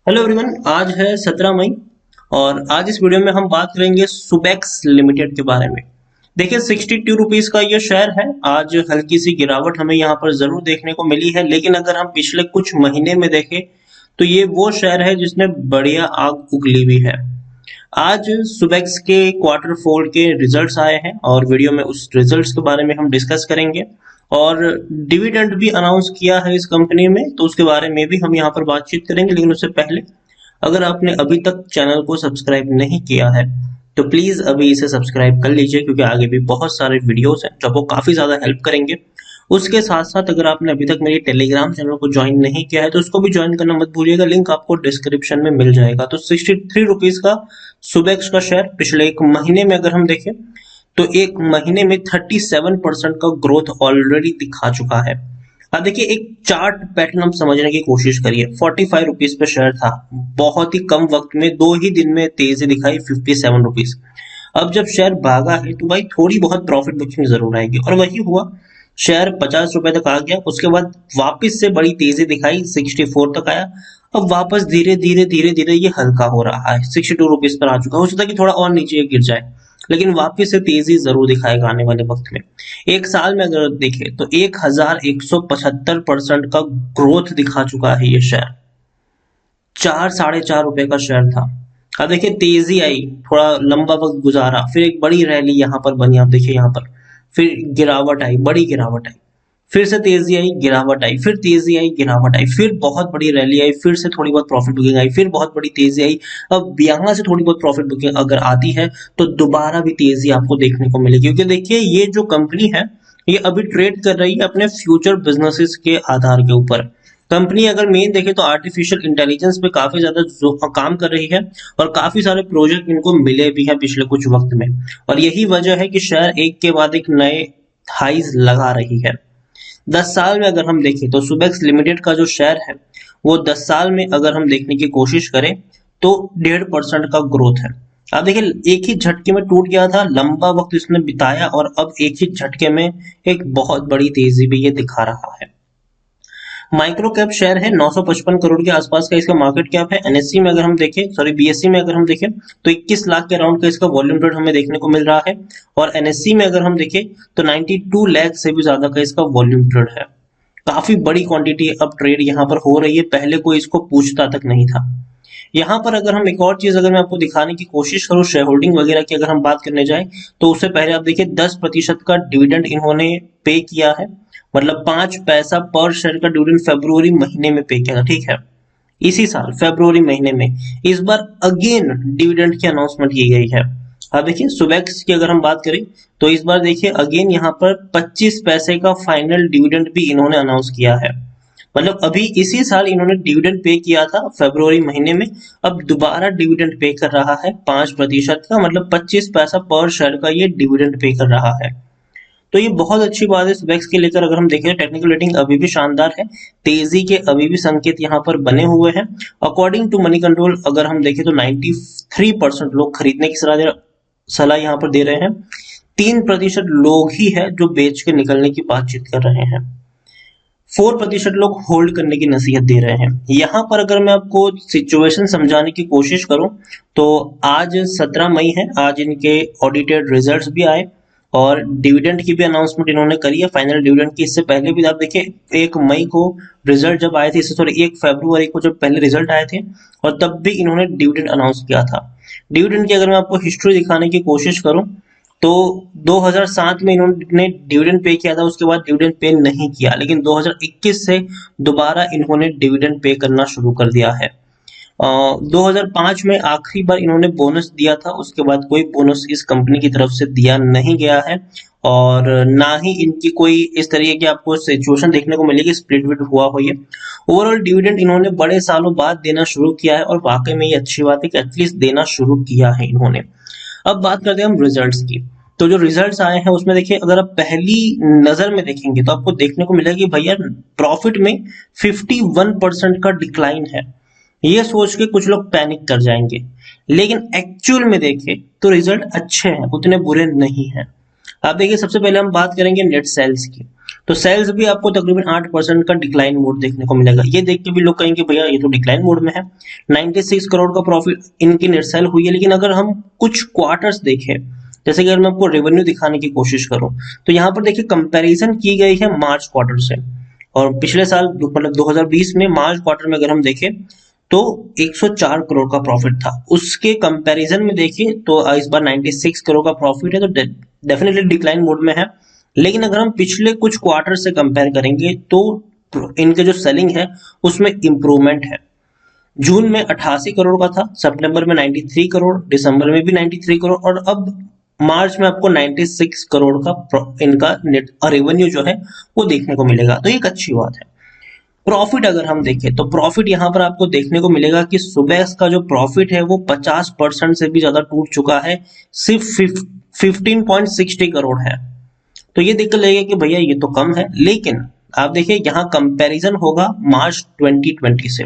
Hello everyone, आज है 17 मई और आज इस वीडियो में हम बात करेंगे सुबेक्स लिमिटेड के बारे में। देखिए 62 रुपीज का ये शेयर है। आज हल्की सी गिरावट हमें यहाँ पर जरूर देखने को मिली है, लेकिन अगर हम पिछले कुछ महीने में देखें तो ये वो शेयर है जिसने बढ़िया आग उगली हुई है। आज सुबेक्स के क्वार्टर फोर के रिजल्ट्स आए हैं और वीडियो में उस रिजल्ट्स के बारे में हम डिस्कस करेंगे। और डिविडेंड भी अनाउंस किया है इस कंपनी में, तो उसके बारे में भी हम यहाँ पर बातचीत करेंगे। लेकिन उससे पहले अगर आपने अभी तक चैनल को सब्सक्राइब नहीं किया है तो प्लीज अभी इसे सब्सक्राइब कर लीजिए, क्योंकि आगे भी बहुत सारे वीडियोस हैं जो आपको काफी ज्यादा हेल्प करेंगे। उसके साथ साथ अगर आपने अभी तक मेरी टेलीग्राम चैनल को ज्वाइन नहीं किया है तो उसको भी ज्वाइन करना मत भूलिएगा, लिंक आपको डिस्क्रिप्शन में मिल जाएगा। तो 63 रुपीज का सुबेक्स का शेयर पिछले एक महीने में अगर हम देखें तो एक महीने में 37% का ग्रोथ ऑलरेडी दिखा चुका है। अब देखिए एक चार्ट पैटर्न हम समझने की कोशिश करिए। 45 रुपीज पे शेयर था, बहुत ही कम वक्त में 2 ही दिन में तेजी दिखाई 57 रुपीज। अब जब शेयर भागा है तो भाई थोड़ी बहुत प्रॉफिट बुकिंग जरूर आएगी, और वही हुआ। शेयर 50 रुपए तक आ गया, उसके बाद वापस से बड़ी तेजी दिखाई 64 तक आया। अब वापस धीरे धीरे धीरे धीरे ये हल्का हो रहा है, 62 रुपीज पर आ चुका है। हो सकता है कि थोड़ा और नीचे गिर जाए, लेकिन वापस से तेजी जरूर दिखाएगा आने वाले वक्त में। एक साल में अगर देखें तो 1175% का ग्रोथ दिखा चुका है ये शेयर। 4 साढ़े 4 रुपए का शेयर था। अब देखिए तेजी आई, थोड़ा लंबा वक्त गुजारा, फिर एक बड़ी रैली यहाँ पर बनी, आप देखिए यहाँ पर। फिर गिरावट आई, बड़ी गिरावट आई, फिर से तेजी आई, गिरावट आई, फिर तेजी आई, गिरावट आई, फिर बहुत बड़ी रैली आई, फिर से थोड़ी बहुत प्रॉफिट बुकिंग आई, फिर बहुत बड़ी तेजी आई। अब यहाँ से थोड़ी बहुत प्रॉफिट बुकिंग अगर आती है तो दोबारा भी तेजी आपको देखने को मिलेगी, क्योंकि देखिए ये जो कंपनी है ये अभी ट्रेड कर रही है अपने फ्यूचर बिजनेसेस के आधार के ऊपर। कंपनी अगर मेन देखे तो आर्टिफिशियल इंटेलिजेंस पे काफी ज्यादा काम कर रही है, और काफी सारे प्रोजेक्ट इनको मिले भी हैं पिछले कुछ वक्त में। और यही वजह है कि शेयर एक के बाद एक नए हाईज लगा रही है। 10 साल में अगर हम देखें तो सुबेक्स लिमिटेड का जो शेयर है वो 10 साल में अगर हम देखने की कोशिश करें तो 1.5% का ग्रोथ है। अब देखिए एक ही झटके में टूट गया था, लंबा वक्त इसने बिताया और अब एक ही झटके में एक बहुत बड़ी तेजी भी ये दिखा रहा है। माइक्रो कैप शेयर है, 955 करोड़ के आसपास का इसका मार्केट कैप है। एनएससी में अगर हम देखें, सॉरी बीएससी में अगर हम देखें तो 21 लाख के अराउंड का इसका वॉल्यूम ट्रेड हमें देखने को मिल रहा है। और एनएससी में अगर हम देखें तो 92 लाख से भी ज्यादा का इसका वॉल्यूम ट्रेड है। काफी बड़ी क्वांटिटी अब ट्रेड यहाँ पर हो रही है, पहले कोई इसको पूछता तक नहीं था। यहाँ पर अगर हम एक और चीज अगर मैं आपको दिखाने की कोशिश करूँ, शेयर होल्डिंग वगैरह की अगर हम बात करने जाए तो उससे पहले आप देखिए 10% का डिविडेंड इन्होंने पे किया है। मतलब 5 पैसा पर शेयर का डिविडेंड फरवरी महीने में पे किया था, ठीक है। इसी साल फरवरी महीने में इस बार अगेन डिविडेंड की अनाउंसमेंट की गई है। अब देखिए सुबेक्स की अगर हम बात करें तो इस बार देखिए अगेन यहाँ पर 25 पैसे का फाइनल डिविडेंड भी इन्होंने अनाउंस किया है। मतलब अभी इसी साल इन्होंने डिविडेंड पे किया था फरवरी महीने में, अब दोबारा डिविडेंड पे कर रहा है 5% का, मतलब 25 पैसा पर शेयर का ये डिविडेंड पे कर रहा है। तो ये बहुत अच्छी बात है सुबेक्स के लेकर। अगर हम देखें टेक्निकल रेटिंग अभी भी शानदार है, तेजी के अभी भी संकेत यहाँ पर बने हुए हैं। अकॉर्डिंग टू मनी कंट्रोल अगर हम देखें तो 93% लोग खरीदने की सलाह यहाँ पर दे रहे हैं। 3% लोग ही है जो बेच के निकलने की बातचीत कर रहे हैं। 4% लोग होल्ड करने की नसीहत दे रहे हैं। यहाँ पर अगर मैं आपको सिचुएशन समझाने की कोशिश करूं तो आज 17 मई है, आज इनके ऑडिटेड रिजल्ट्स भी आए और डिविडेंड की भी अनाउंसमेंट इन्होंने करी है, फाइनल डिविडेंड की। इससे पहले भी आप देखिए 1 मई को रिजल्ट जब आए थे, इससे सॉरी 1 फरवरी को जब पहले रिजल्ट आए थे, और तब भी इन्होंने डिविडेंड अनाउंस किया था। डिविडेंड की अगर मैं आपको हिस्ट्री दिखाने की कोशिश करूं तो 2007 में इन्होंने डिविडेंड पे किया था, उसके बाद डिविडेंड पे नहीं किया, लेकिन 2021 से दोबारा इन्होंने डिविडेंड पे करना शुरू कर दिया है। 2005 में आखिरी बार इन्होंने बोनस दिया था, उसके बाद कोई बोनस इस कंपनी की तरफ से दिया नहीं गया है, और ना ही इनकी कोई इस तरीके की आपको सिचुएशन देखने को मिलेगी स्प्लिट विट हुआ हो ये। ओवरऑल डिविडेंड इन्होंने बड़े सालों बाद देना शुरू किया है, और वाकई में ये अच्छी बात है कि एटलीस्ट देना शुरू किया है इन्होंने। अब बात करते हैं हम रिजल्ट्स की। तो जो रिजल्ट्स आए हैं उसमें देखिए अगर आप पहली नजर में देखेंगे तो आपको देखने को मिलेगा कि भैया प्रॉफिट में 51% का डिक्लाइन है। ये सोच के कुछ लोग पैनिक कर जाएंगे, लेकिन एक्चुअल में देखें तो रिजल्ट अच्छे हैं, उतने बुरे नहीं हैं। आप देखिए सबसे पहले हम बात करेंगे नेट सेल्स की। तो सेल्स भी आपको तकरीबन 8% का डिक्लाइन मोड देखने को मिलेगा। ये देख के भी लोग कहेंगे भैया ये तो डिक्लाइन मोड में है। 96 करोड़ का प्रॉफिट इनकी नेट सेल हुई है, लेकिन अगर हम कुछ क्वार्टर्स देखें, जैसे कि अगर मैं आपको रेवेन्यू दिखाने की कोशिश करूं, तो यहाँ पर देखिए कंपैरिजन की गई है मार्च क्वार्टर से, और पिछले साल मतलब 2020 में मार्च क्वार्टर में अगर हम देखें तो 104 करोड़ का प्रॉफिट था। उसके कंपैरिजन में देखिए तो इस बार 96 करोड़ का प्रॉफिट है, तो डेफिनेटली डिक्लाइन मोड में है। लेकिन अगर हम पिछले कुछ क्वार्टर से कंपेयर करेंगे तो इनके जो सेलिंग है उसमें इंप्रूवमेंट है। जून में 88 करोड़ का था, सितंबर में 93 करोड़, दिसंबर में भी 93 करोड़, और अब मार्च में आपको 96 करोड़ का इनका नेट रेवेन्यू जो है वो देखने को मिलेगा। तो एक अच्छी बात है। प्रॉफिट अगर हम देखें तो प्रॉफिट यहाँ पर आपको देखने को मिलेगा कि सुबेक्स का जो प्रॉफिट है वो 50% से भी ज्यादा टूट चुका है, सिर्फ 15.60 करोड़ है। तो ये देख कर लगेगा कि भैया ये तो कम है, लेकिन आप देखिए यहाँ कंपैरिजन होगा मार्च 2020 से,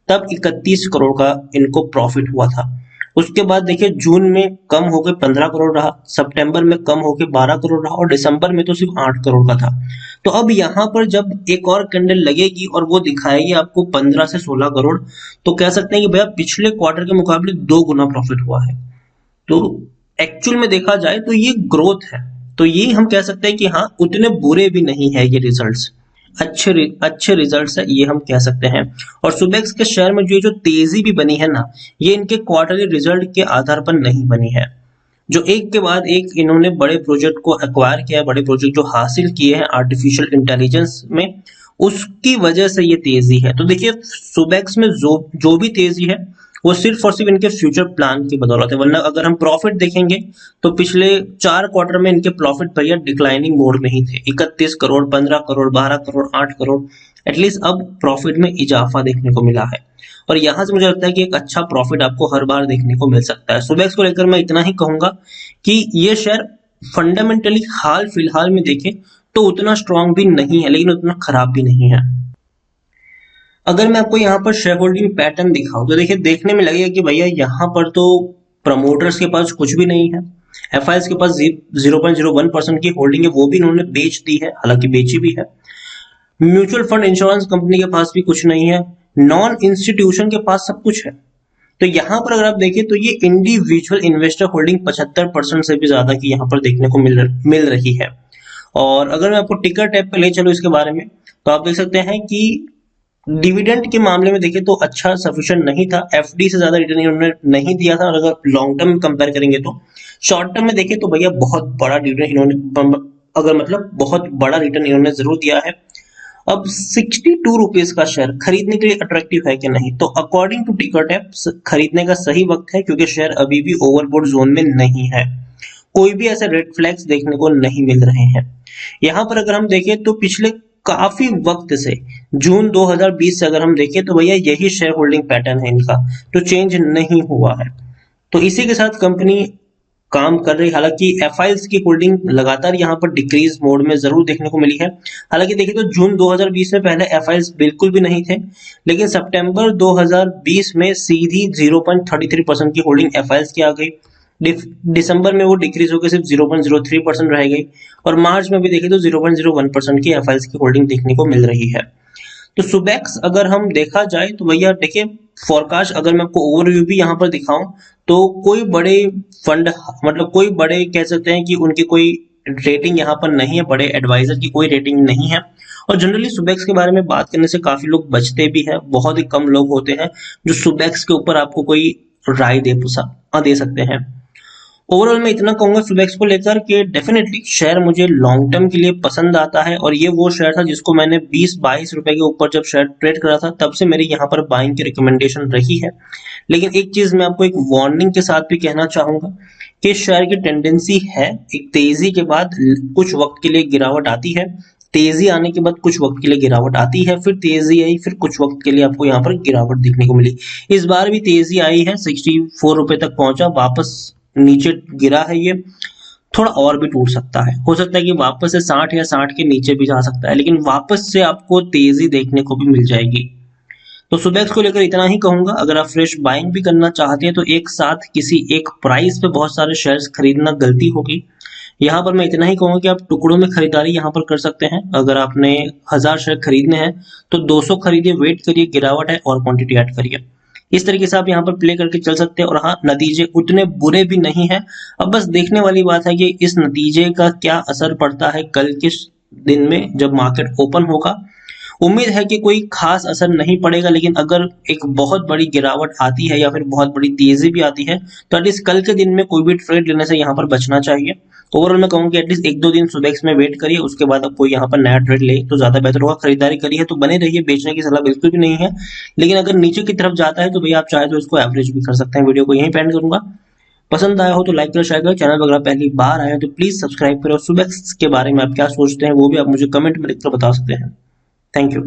तब 31 करोड़ का इनको प्रॉफिट हुआ था। उसके बाद देखिए जून में कम होकर 15 करोड़ रहा, सितंबर में कम होकर 12 करोड़ रहा, और दिसंबर में तो सिर्फ 8 करोड़ का था। तो अब यहाँ पर जब एक और कैंडल लगेगी और वो दिखाएगी आपको 15 से 16 करोड़, तो कह सकते हैं कि भैया पिछले क्वार्टर के मुकाबले 2 गुना प्रॉफिट हुआ है। तो एक्चुअल में देखा जाए तो ये ग्रोथ है। तो ये हम कह सकते हैं कि हाँ उतने बुरे भी नहीं है ये रिजल्ट्स, अच्छे रिजल्ट्स है, ये हम कह सकते हैं। और सुबेक्स के शेयर में जो तेजी भी बनी है ना, ये इनके क्वार्टरली रिजल्ट के आधार पर नहीं बनी है। जो एक के बाद एक इन्होंने बड़े प्रोजेक्ट को एक्वायर किया है, बड़े प्रोजेक्ट जो हासिल किए हैं आर्टिफिशियल इंटेलिजेंस में, उसकी वजह से ये तेजी है। तो देखिए सुबेक्स में जो भी तेजी है वो सिर्फ और सिर्फ इनके फ्यूचर प्लान की बदौलत है, वरना अगर हम प्रॉफिट देखेंगे तो पिछले 4 क्वार्टर में इनके प्रॉफिट भैया डिक्लाइनिंग मोड में ही थे। 31 करोड़, 15 करोड़, 12 करोड़, 8 करोड़, एटलीस्ट अब प्रॉफिट में इजाफा देखने को मिला है। और यहां से मुझे लगता है कि एक अच्छा प्रॉफिट आपको हर बार देखने को मिल सकता है। सुबेक्स को लेकर मैं इतना ही कहूंगा कि ये शेयर फंडामेंटली हाल फिलहाल में देखें तो उतना स्ट्रांग भी नहीं है, लेकिन उतना खराब भी नहीं है। अगर मैं आपको यहाँ पर शेयर होल्डिंग पैटर्न दिखाऊं तो देखिए देखने में लगेगा कि भैया यहाँ पर तो प्रमोटर्स के पास कुछ भी नहीं है। एफआईएस के पास 0.01% की होल्डिंग है, वो भी इन्होंने बेच दी है, हालांकि बेची भी है। म्यूचुअल फंड इंश्योरेंस कंपनी के पास भी कुछ नहीं है। नॉन इंस्टीट्यूशन के पास सब कुछ है। तो यहाँ पर अगर आप देखें तो ये इंडिविजुअल इन्वेस्टर होल्डिंग 75% से भी ज्यादा की यहाँ पर देखने को मिल रही है। और अगर मैं आपको टिकर टैप पे ले चलूं इसके बारे में, तो आप देख सकते हैं कि डिविडेंड के मामले में देखें तो अच्छा सफिशिएंट नहीं था, एफडी से ज्यादा रिटर्न इन्होंने नहीं दिया था। और अगर लॉन्ग टर्म में कंपेयर करेंगे तो शॉर्ट टर्म में देखें तो भैया बहुत बड़ा रिटर्न इन्होंने बहुत बड़ा रिटर्न इन्होंने जरूर दिया है। अब 62 रुपीज का शेयर खरीदने के लिए अट्रैक्टिव है कि नहीं, तो अकॉर्डिंग टू टिकर टैप खरीदने का सही वक्त है, क्योंकि शेयर अभी भी ओवरबॉट जोन में नहीं है। कोई भी ऐसे रेड फ्लैग्स देखने को नहीं मिल रहे हैं। यहाँ पर अगर हम देखें तो पिछले काफी वक्त से जून 2020 से अगर हम देखें तो भैया यही शेयर होल्डिंग पैटर्न है इनका, तो चेंज नहीं हुआ है। तो इसी के साथ कंपनी काम कर रही। हालांकि एफआईएल्स की होल्डिंग लगातार यहाँ पर डिक्रीज मोड में जरूर देखने को मिली है। हालांकि देखिए तो जून 2020 में पहले एफआईएल्स बिल्कुल भी नहीं थे, लेकिन सितंबर 2020 में सीधी 0.33% की होल्डिंग एफआईएल्स की आ गई। दिसंबर में वो डिक्रीज होकर सिर्फ 0.03% रह गई, और मार्च में भी देखें तो 0.01% की एफआईएल्स की होल्डिंग देखने को मिल रही है। तो सुबेक्स अगर हम देखा जाए तो भैया देखिए फोरकास्ट, अगर मैं आपको ओवरव्यू भी यहाँ पर दिखाऊं तो कोई बड़े फंड कोई बड़े कह सकते हैं कि उनकी कोई रेटिंग यहाँ पर नहीं है, बड़े एडवाइजर की कोई रेटिंग नहीं है। और जनरली सुबेक्स के बारे में बात करने से काफी लोग बचते भी हैं, बहुत ही कम लोग होते हैं जो सुबेक्स के ऊपर आपको कोई राय दे सकते हैं। ओवरऑल मैं इतना कहूंगा सुबेक्स को लेकर कि डेफिनेटली शेयर मुझे लॉन्ग टर्म के लिए पसंद आता है, और ये वो शेयर था जिसको मैंने 20-22 रुपए के ऊपर जब शेयर ट्रेड करा था तब से मेरी यहाँ पर बाइंग की रिकमेंडेशन रही है। लेकिन एक चीज मैं आपको एक वार्निंग के साथ भी कहना चाहूंगा कि शेयर की टेंडेंसी है एक तेजी के बाद कुछ वक्त के लिए गिरावट आती है, तेजी आने के बाद कुछ वक्त के लिए गिरावट आती है, फिर तेजी आई, फिर कुछ वक्त के लिए आपको यहाँ पर गिरावट देखने को मिली। इस बार भी तेजी आई है, 64 रुपए तक पहुंचा, वापस नीचे गिरा है। ये थोड़ा और भी टूट सकता है, हो सकता है कि वापस से 60 या 60 के नीचे भी जा सकता है, लेकिन वापस से आपको तेजी देखने को भी मिल जाएगी। तो सुबेक्स को लेकर इतना ही कहूंगा। अगर आप फ्रेश बाइंग भी करना चाहते हैं तो एक साथ किसी एक प्राइस पे बहुत सारे शेयर्स खरीदना गलती होगी, यहाँ पर मैं इतना ही कहूंगा कि आप टुकड़ों में खरीदारी यहाँ पर कर सकते हैं। अगर आपने 1000 शेयर खरीदने हैं तो 200 खरीदिए, वेट करिए, गिरावट है और क्वांटिटी ऐड करिए। इस तरीके से आप यहाँ पर प्ले करके चल सकते हैं और हाँ, नतीजे उतने बुरे भी नहीं है। अब बस देखने वाली बात है कि इस नतीजे का क्या असर पड़ता है कल के दिन में जब मार्केट ओपन होगा। उम्मीद है कि कोई खास असर नहीं पड़ेगा, लेकिन अगर एक बहुत बड़ी गिरावट आती है या फिर बहुत बड़ी तेजी भी आती है तो एटलीस्ट कल के दिन में कोई भी ट्रेड लेने से यहाँ पर बचना चाहिए। ओवरऑल मैं कहूँगा कि एटलीस्ट 1-2 दिन सुबह में वेट करिए, उसके बाद अब कोई यहाँ पर नया ट्रेड ले तो ज्यादा बेहतर होगा। खरीदारी करी है तो बने रहिए, बेचने की सलाह बिल्कुल भी नहीं है, लेकिन अगर नीचे की तरफ जाता है तो भैया आप चाहे तो इसको एवरेज भी कर सकते हैं। वीडियो को यहीं पे एंड करूंगा। पसंद आया हो तो लाइक करो, शेयर करो। चैनल पर अगर पहली बार आए हो तो प्लीज सब्सक्राइब करो। सुबह के बारे में आप क्या सोचते हैं वो भी आप मुझे कमेंट में लिखकर बता सकते हैं। Thank you.